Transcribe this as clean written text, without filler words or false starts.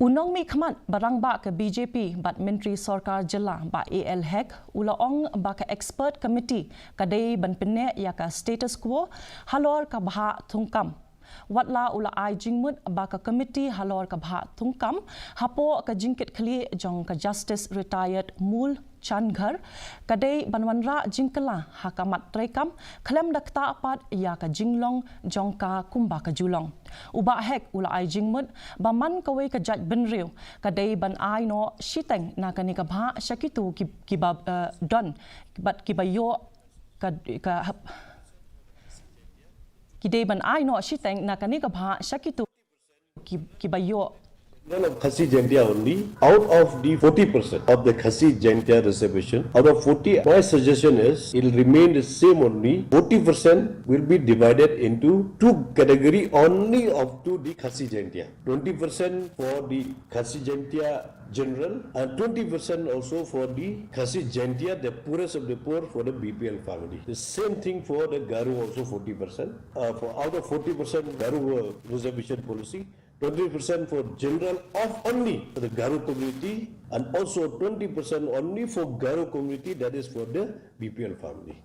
Unong mi khamat barang ba ke BJP bat Menteri Sarkar Jela ba AL Hek ulaong ba ke expert committee kadai ban pene ya ka status quo halor ka bhah thung watla ula ai jingmut ba ka committee halor ka bhah thung hapo ka jingkit khli jong ka justice retired mul Changhar kadai banwanra jingkala hakamat trekam klem dakta apat ya ka jinglong jongka kumba ka julong uba hek ula ai jingmut baman kawai ka jaj benriu kadai ban ai no shiteng na kani ka bha shakitu ki ba don bat ki bayo ka kidai ban ai no shiteng na kani ka bha shakitu ki bayo KHASI Jaintia only. Out of the 40% of the KHASI Jaintia reservation, out of 40, my suggestion is it will remain the same only. 40% will be divided into two categories only up to the KHASI Jaintia. 20% for the KHASI Jaintia general and 20% also for the KHASI Jaintia, the poorest of the poor, for the BPL family. The same thing for the Garu also 40%. For out of 40% Garu reservation policy, 20% for general of only for the Garu community and also 20% only for Garu community, that is for the BPL family.